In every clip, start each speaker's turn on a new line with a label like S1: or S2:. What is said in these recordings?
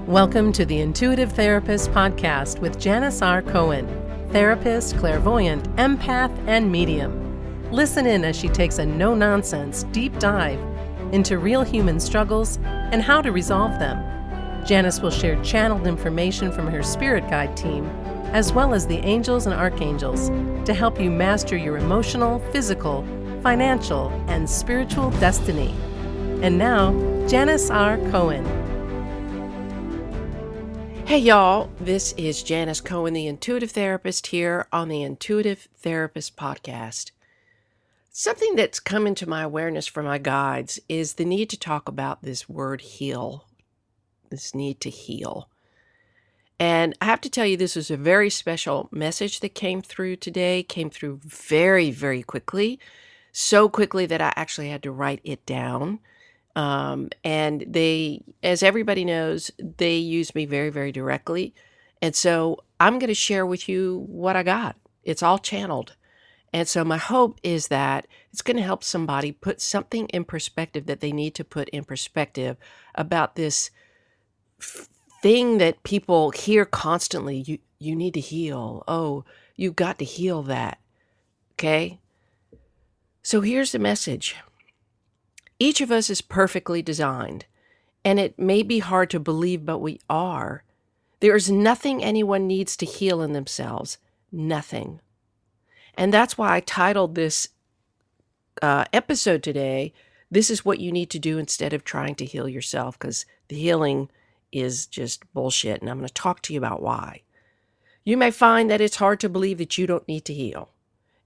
S1: Welcome to the Intuitive Therapist Podcast with Janis R. Cohen, therapist, clairvoyant, empath, and medium. Listen in as she takes a no-nonsense deep dive into real human struggles and how to resolve them. Janis will share channeled information from her spirit guide team, as well as the angels and archangels, to help you master your emotional, physical, financial, and spiritual destiny. And now, Janis R. Cohen.
S2: Hey y'all, this is Janis Cohen, the Intuitive Therapist, here on the Intuitive Therapist Podcast. Something that's come into my awareness from my guides is the need to talk about this word heal, this need to heal. And I have to tell you, this is a very special message that came through today, came through very, very quickly, so quickly that I actually had to write it down. And they, as everybody knows, they use me very, very directly. And so I'm going to share with you what I got. It's all channeled. And so my hope is that it's going to help somebody put something in perspective that they need to put in perspective about this thing that people hear constantly. You need to heal. Oh, you've got to heal that. Okay. So here's the message. Each of us is perfectly designed, and it may be hard to believe, but we are. There is nothing anyone needs to heal in themselves. Nothing. And that's why I titled this episode today, This is What You Need to Do Instead of Trying to Heal Yourself, because the healing is just bullshit, and I'm going to talk to you about why. You may find that it's hard to believe that you don't need to heal.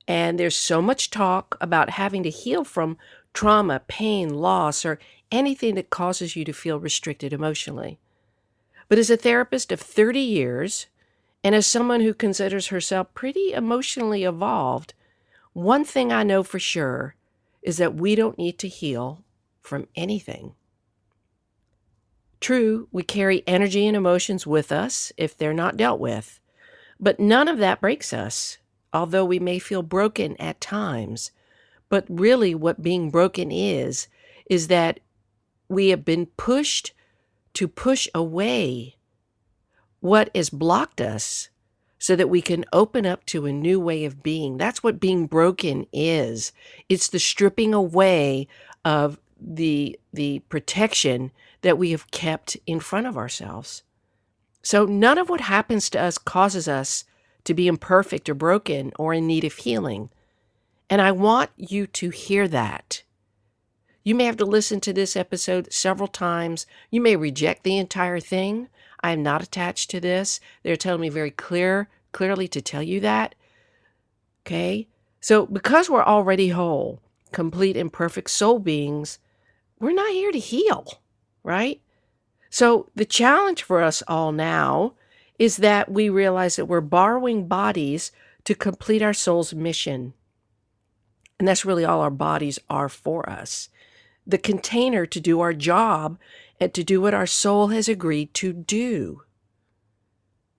S2: And there's so much talk about having to heal from trauma, pain, loss, or anything that causes you to feel restricted emotionally. But as a therapist of 30 years, and as someone who considers herself pretty emotionally evolved, one thing I know for sure is that we don't need to heal from anything. True, we carry energy and emotions with us if they're not dealt with, but none of that breaks us, although we may feel broken at times. But really what being broken is that we have been pushed to push away what has blocked us so that we can open up to a new way of being. That's what being broken is. It's the stripping away of the protection that we have kept in front of ourselves. So none of what happens to us causes us to be imperfect or broken or in need of healing. And I want you to hear that. You may have to listen to this episode several times. You may reject the entire thing. I am not attached to this. They're telling me very clearly to tell you that. Okay? So because we're already whole, complete and perfect soul beings, we're not here to heal, right? So the challenge for us all now is that we realize that we're borrowing bodies to complete our soul's mission. And that's really all our bodies are for us. The container to do our job and to do what our soul has agreed to do.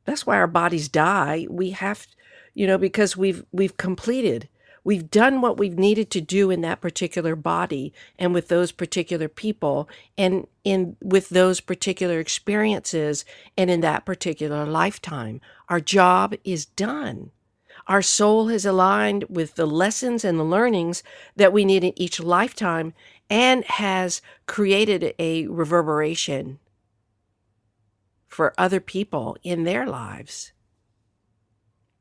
S2: That's why our bodies die. We have, because we've completed. We've done what we've needed to do in that particular body and with those particular people and with those particular experiences and in that particular lifetime. Our job is done. Our soul has aligned with the lessons and the learnings that we need in each lifetime and has created a reverberation for other people in their lives.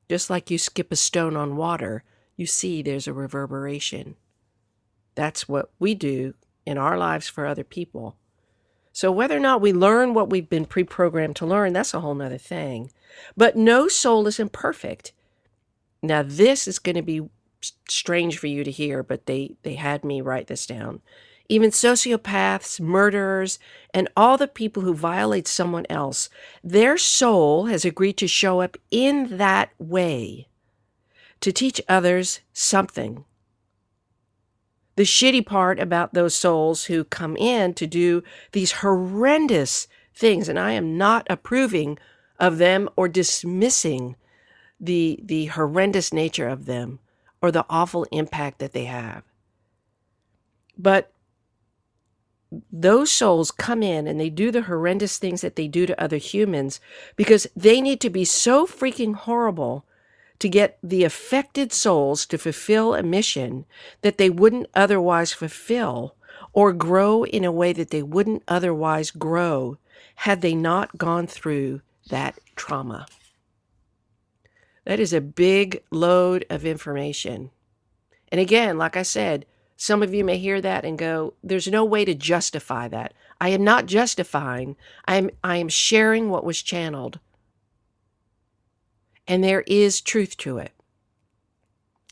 S2: Just like you skip a stone on water, you see there's a reverberation. That's what we do in our lives for other people. So whether or not we learn what we've been pre-programmed to learn, that's a whole nother thing. But no soul is imperfect. Now, this is going to be strange for you to hear, but they had me write this down. Even sociopaths, murderers, and all the people who violate someone else, their soul has agreed to show up in that way to teach others something. The shitty part about those souls who come in to do these horrendous things, and I am not approving of them or dismissing the horrendous nature of them or the awful impact that they have. But those souls come in and they do the horrendous things that they do to other humans because they need to be so freaking horrible to get the affected souls to fulfill a mission that they wouldn't otherwise fulfill or grow in a way that they wouldn't otherwise grow had they not gone through that trauma. That is a big load of information. And again, like I said, some of you may hear that and go, there's no way to justify that. I am not justifying. I am sharing what was channeled. And there is truth to it.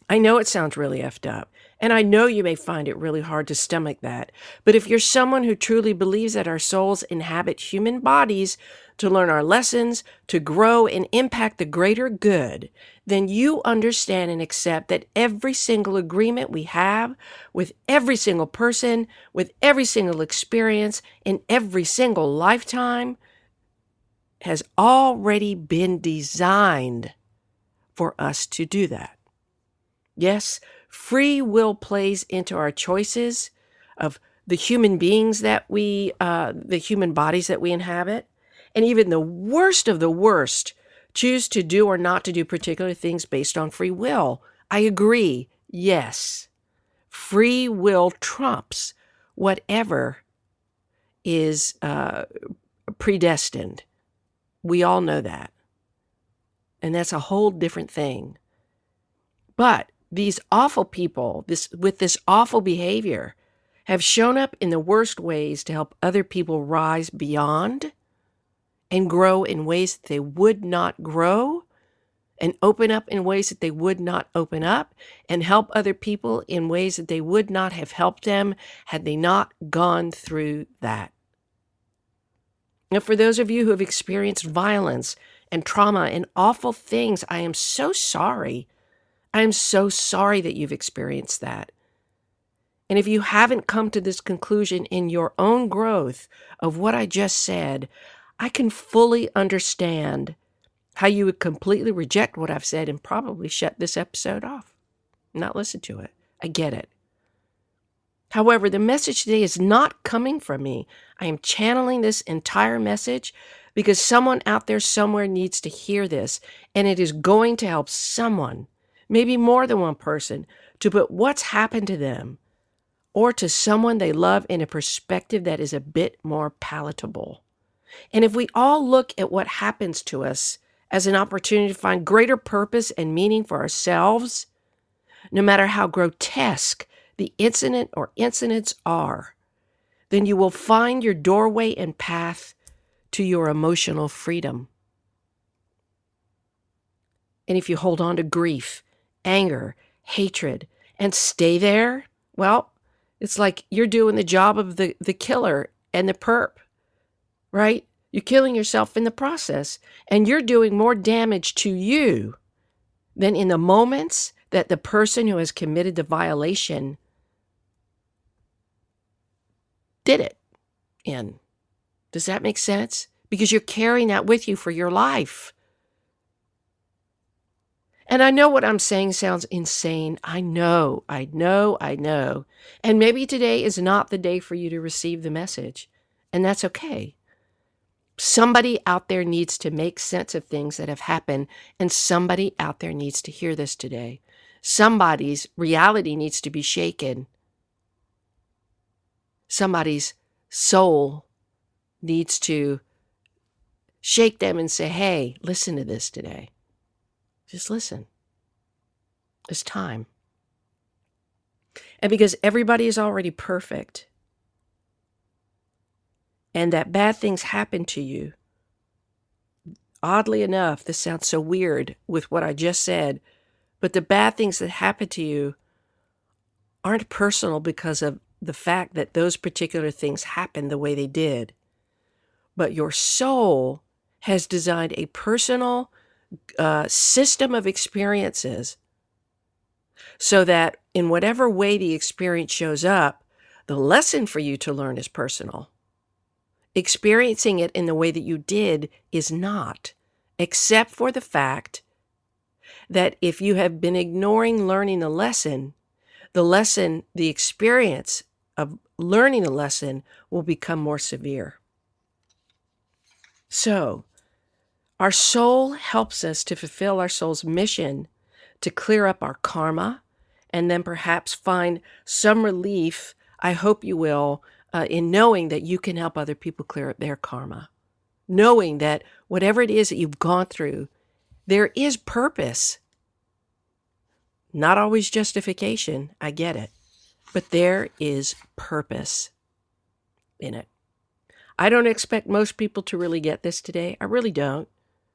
S2: I know it sounds really effed up, and I know you may find it really hard to stomach that. But if you're someone who truly believes that our souls inhabit human bodies to learn our lessons, to grow and impact the greater good, then you understand and accept that every single agreement we have with every single person, with every single experience, in every single lifetime has already been designed for us to do that. Yes, free will plays into our choices of the human beings that the human bodies that we inhabit. And even the worst of the worst choose to do or not to do particular things based on free will. I agree. Yes, free will trumps whatever is predestined. We all know that. And that's a whole different thing. But these awful people, with this awful behavior, have shown up in the worst ways to help other people rise beyond and grow in ways that they would not grow, and open up in ways that they would not open up, and help other people in ways that they would not have helped them had they not gone through that. Now, for those of you who have experienced violence and trauma and awful things, I am so sorry. I am so sorry that you've experienced that. And if you haven't come to this conclusion in your own growth of what I just said, I can fully understand how you would completely reject what I've said and probably shut this episode off, not listen to it. I get it. However, the message today is not coming from me. I am channeling this entire message because someone out there somewhere needs to hear this, and it is going to help someone, maybe more than one person, to put what's happened to them or to someone they love in a perspective that is a bit more palatable. And if we all look at what happens to us as an opportunity to find greater purpose and meaning for ourselves, no matter how grotesque the incident or incidents are, then you will find your doorway and path to your emotional freedom. And if you hold on to grief, anger, hatred, and stay there, well, it's like you're doing the job of the killer and the perp, right? You're killing yourself in the process, and you're doing more damage to you than in the moments that the person who has committed the violation did it in. Does that make sense? Because you're carrying that with you for your life. And I know what I'm saying sounds insane. I know. And maybe today is not the day for you to receive the message. And that's okay. Somebody out there needs to make sense of things that have happened, and somebody out there needs to hear this today. Somebody's reality needs to be shaken. Somebody's soul needs to shake them and say, hey, listen to this today. Just listen. It's time. And because everybody is already perfect, and that bad things happen to you, oddly enough, this sounds so weird with what I just said, but the bad things that happen to you aren't personal because of the fact that those particular things happened the way they did. But your soul has designed a personal system of experiences so that in whatever way the experience shows up, the lesson for you to learn is personal. Experiencing it in the way that you did is not, except for the fact that if you have been ignoring learning the lesson, the experience of learning a lesson will become more severe. So, our soul helps us to fulfill our soul's mission to clear up our karma and then perhaps find some relief, I hope you will, in knowing that you can help other people clear up their karma. Knowing that whatever it is that you've gone through, there is purpose. Not always justification, I get it. But there is purpose in it. I don't expect most people to really get this today. I really don't.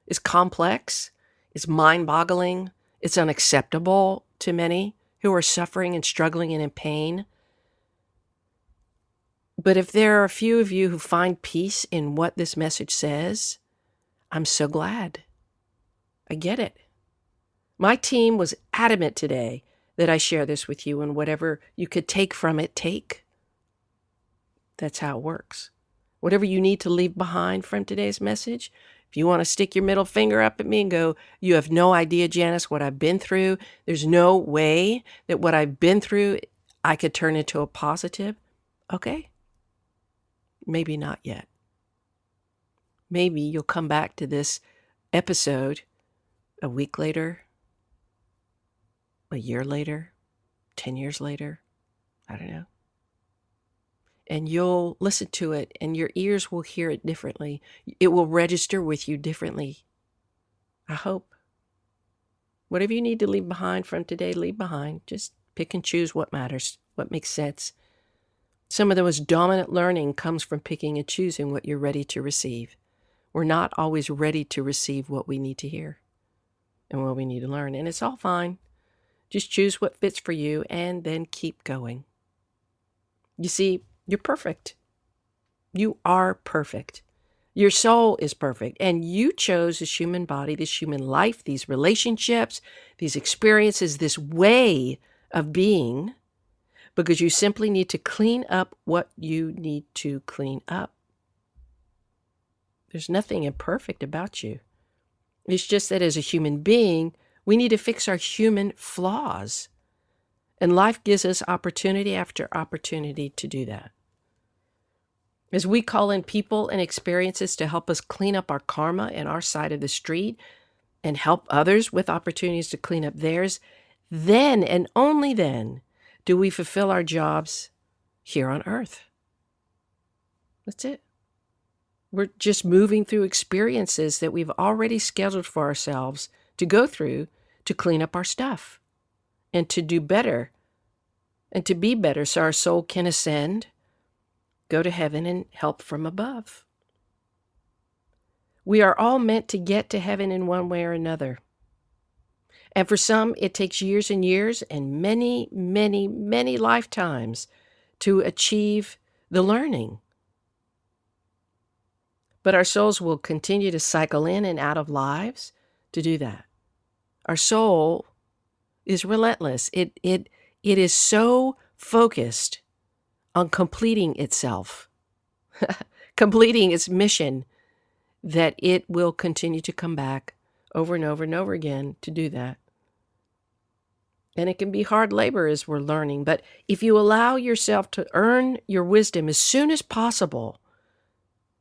S2: It's complex. It's mind-boggling. It's unacceptable to many who are suffering and struggling and in pain. But if there are a few of you who find peace in what this message says, I'm so glad. I get it. My team was adamant today that I share this with you, and whatever you could take from it, take. That's how it works. Whatever you need to leave behind from today's message, if you want to stick your middle finger up at me and go, you have no idea, Janis, what I've been through. There's no way that what I've been through, I could turn into a positive. Okay. Maybe not yet. Maybe you'll come back to this episode a week later, a year later, 10 years later. I don't know. And you'll listen to it and your ears will hear it differently. It will register with you differently. I hope. Whatever you need to leave behind from today, leave behind. Just pick and choose what matters, what makes sense. Some of the most dominant learning comes from picking and choosing what you're ready to receive. We're not always ready to receive what we need to hear and what we need to learn. And it's all fine. Just choose what fits for you and then keep going. You see, you're perfect. You are perfect. Your soul is perfect. And you chose this human body, this human life, these relationships, these experiences, this way of being, because you simply need to clean up what you need to clean up. There's nothing imperfect about you. It's just that as a human being, we need to fix our human flaws. And life gives us opportunity after opportunity to do that. As we call in people and experiences to help us clean up our karma in our side of the street and help others with opportunities to clean up theirs, then and only then do we fulfill our jobs here on earth. That's it. We're just moving through experiences that we've already scheduled for ourselves to go through to clean up our stuff and to do better and to be better so our soul can ascend, go to heaven, and help from above. We are all meant to get to heaven in one way or another. And for some, it takes years and years and many, many, many lifetimes to achieve the learning. But our souls will continue to cycle in and out of lives to do that. Our soul is relentless. It is so focused on completing itself, completing its mission, that it will continue to come back over and over and over again to do that. And it can be hard labor as we're learning, but if you allow yourself to earn your wisdom as soon as possible,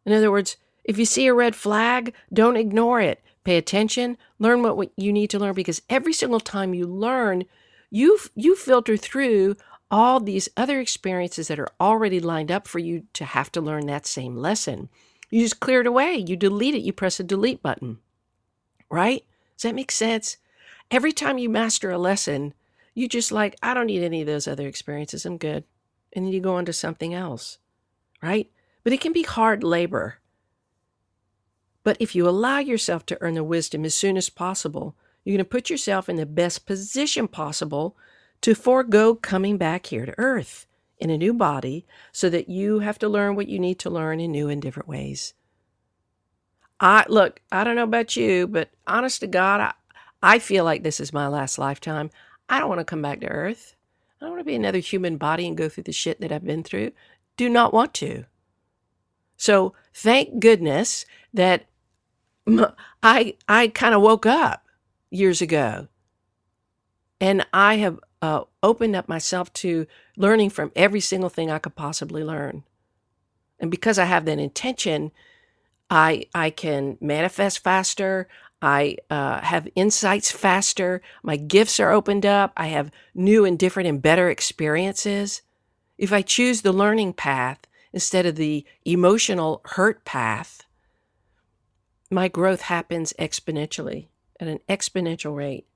S2: in other words, if you see a red flag, don't ignore it. Pay attention, learn what you need to learn, because every single time you learn, you filter through all these other experiences that are already lined up for you to have to learn that same lesson. You just clear it away. You delete it. You press the delete button, right? Does that make sense? Every time you master a lesson, you just like, I don't need any of those other experiences. I'm good. And then you go on to something else, right? But it can be hard labor. But if you allow yourself to earn the wisdom as soon as possible, you're going to put yourself in the best position possible to forego coming back here to earth in a new body so that you have to learn what you need to learn in new and different ways. Look, I don't know about you, but honest to God, I feel like this is my last lifetime. I don't want to come back to earth. I don't want to be another human body and go through the shit that I've been through. Do not want to. So thank goodness that I kind of woke up years ago. And I have opened up myself to learning from every single thing I could possibly learn. And because I have that intention, I can manifest faster. I have insights faster. My gifts are opened up. I have new and different and better experiences. If I choose the learning path instead of the emotional hurt path, my growth happens exponentially at an exponential rate.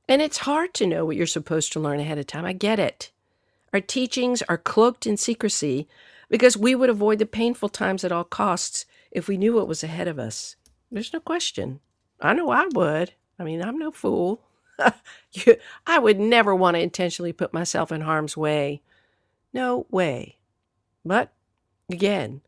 S2: And it's hard to know what you're supposed to learn ahead of time. I get it. Our teachings are cloaked in secrecy because we would avoid the painful times at all costs if we knew what was ahead of us. There's no question. I know I would. I mean, I'm no fool. I would never want to intentionally put myself in harm's way. No way. But again,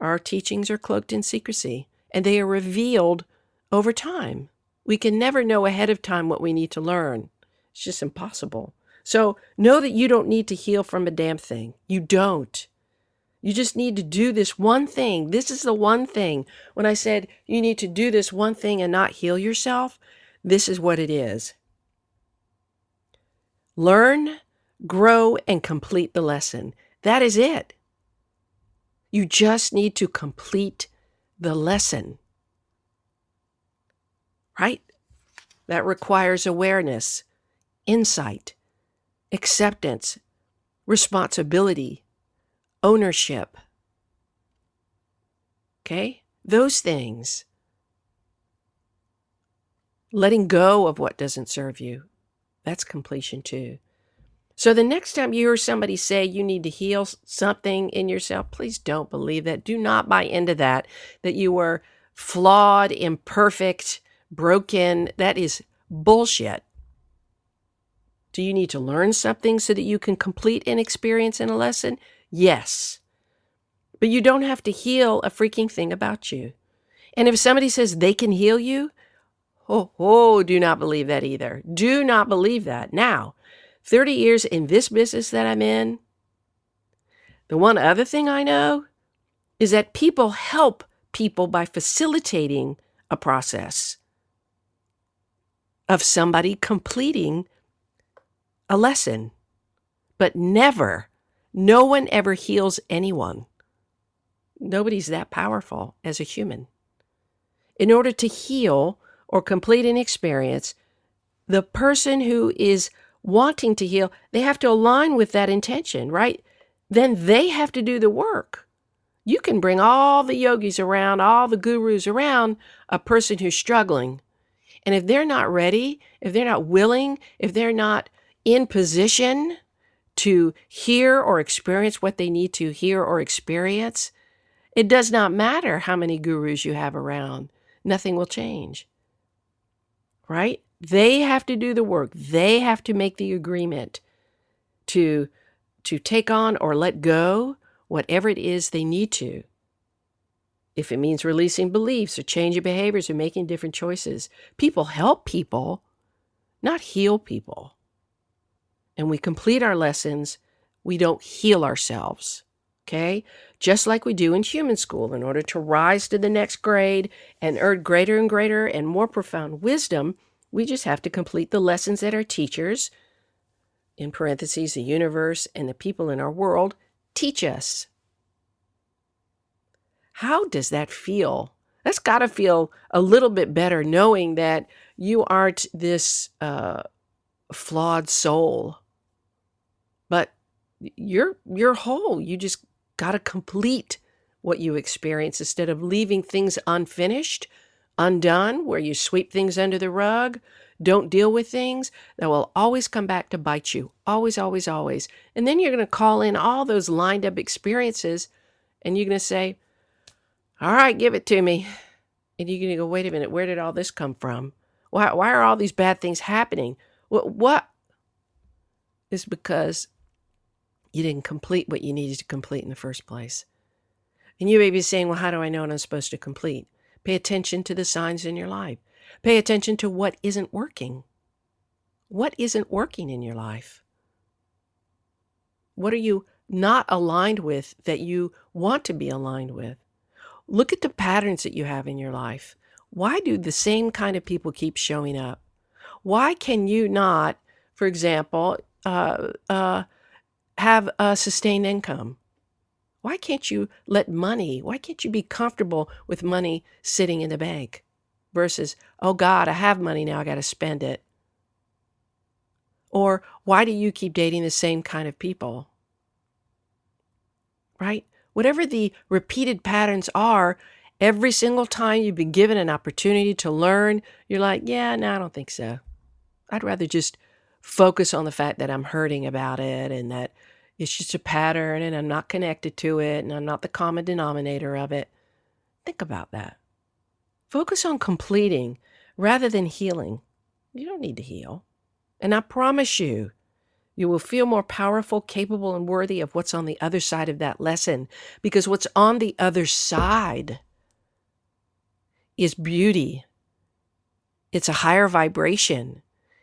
S2: our teachings are cloaked in secrecy, and they are revealed over time. We can never know ahead of time what we need to learn. It's just impossible. So know that you don't need to heal from a damn thing. You don't. You just need to do this one thing. This is the one thing. When I said you need to do this one thing and not heal yourself, this is what it is. Learn, grow, and complete the lesson. That is it. You just need to complete the lesson. Right? That requires awareness, insight, acceptance, responsibility, ownership. Okay? Those things. Letting go of what doesn't serve you. That's completion too. So the next time you hear somebody say you need to heal something in yourself, please don't believe that. Do not buy into that you were flawed, imperfect, broken. That is bullshit. Do you need to learn something so that you can complete an experience and a lesson? Yes. But you don't have to heal a freaking thing about you. And if somebody says they can heal you, do not believe that either. Do not believe that. Now, 30 years in this business that I'm in, the one other thing I know is that people help people by facilitating a process of somebody completing a lesson. But never, no one ever heals anyone. Nobody's that powerful as a human. In order to heal or complete an experience, the person who is wanting to heal, they have to align with that intention, right? Then they have to do the work. You can bring all the yogis around, all the gurus around a person who's struggling. And if they're not ready, if they're not willing, if they're not in position to hear or experience what they need to hear or experience, it does not matter how many gurus you have around. Nothing will change. Right? They have to do the work. They have to make the agreement to take on or let go whatever it is they need to. If it means releasing beliefs or changing behaviors or making different choices. People help people, not heal people. And we complete our lessons. We don't heal ourselves. Okay? Just like we do in human school. In order to rise to the next grade and earn greater and greater and more profound wisdom, we just have to complete the lessons that our teachers, in parentheses, the universe and the people in our world, teach us. How does that feel? That's got to feel a little bit better knowing that you aren't this flawed soul, but you're whole. You just got to complete what you experience instead of leaving things unfinished, undone, where you sweep things under the rug, don't deal with things that will always come back to bite you. Always, always, always. And then you're going to call in all those lined up experiences and you're going to say, all right, give it to me. And you're going to go, wait a minute, where did all this come from? Why are all these bad things happening? What? It's because you didn't complete what you needed to complete in the first place. And you may be saying, well, how do I know what I'm supposed to complete? Pay attention to the signs in your life. Pay attention to what isn't working. What isn't working in your life? What are you not aligned with that you want to be aligned with? Look at the patterns that you have in your life. Why do the same kind of people keep showing up? Why can you not for example, have a sustained income? Why can't you be comfortable with money sitting in the bank versus, oh God, I have money now, I got to spend it? Or why do you keep dating the same kind of people? Right? Whatever the repeated patterns are, every single time you've been given an opportunity to learn, you're like, yeah, no, I don't think so. I'd rather just focus on the fact that I'm hurting about it and that it's just a pattern and I'm not connected to it and I'm not the common denominator of it. Think about that. Focus on completing rather than healing. You don't need to heal. And I promise you, you will feel more powerful, capable, and worthy of what's on the other side of that lesson, because what's on the other side is beauty. It's a higher vibration.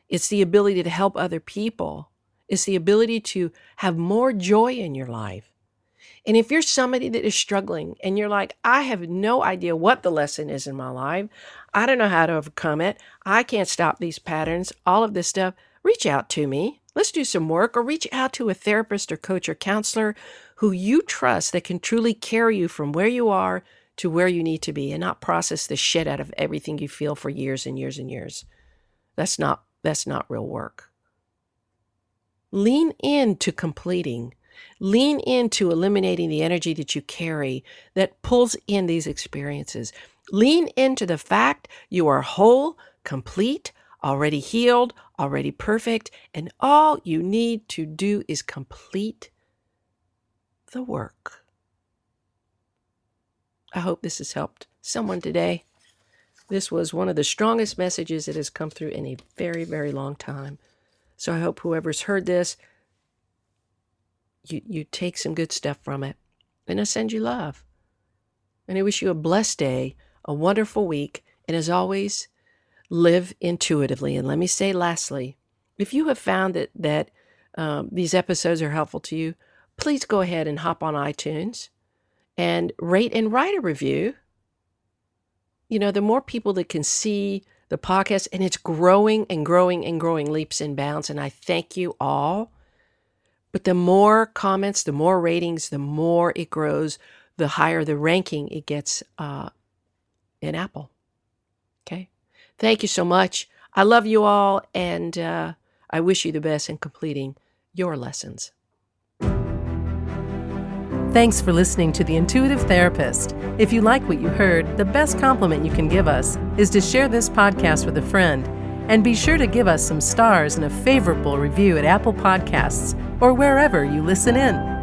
S2: It's the ability to help other people. It's the ability to have more joy in your life. And if you're somebody that is struggling and you're like, I have no idea what the lesson is in my life, I don't know how to overcome it, I can't stop these patterns, all of this stuff, reach out to me. Let's do some work, or reach out to a therapist or coach or counselor who you trust that can truly carry you from where you are to where you need to be and not process the shit out of everything you feel for years and years and years. That's not real work. Lean into completing. Lean into eliminating the energy that you carry that pulls in these experiences. Lean into the fact you are whole, complete, already healed, already perfect, and all you need to do is complete the work. I hope this has helped someone today. This was one of the strongest messages that has come through in a very, very long time. So I hope whoever's heard this, you take some good stuff from it. And I send you love. And I wish you a blessed day, a wonderful week, and as always, live intuitively. And let me say lastly, if you have found that these episodes are helpful to you, please go ahead and hop on iTunes and rate and write a review. You know, the more people that can see the podcast, and it's growing and growing and growing leaps and bounds, and I thank you all. But the more comments, the more ratings, the more it grows, the higher the ranking it gets in Apple. Okay? Thank you so much. I love you all, and I wish you the best in completing your lessons.
S1: Thanks for listening to The Intuitive Therapist. If you like what you heard, the best compliment you can give us is to share this podcast with a friend. And be sure to give us some stars and a favorable review at Apple Podcasts or wherever you listen in.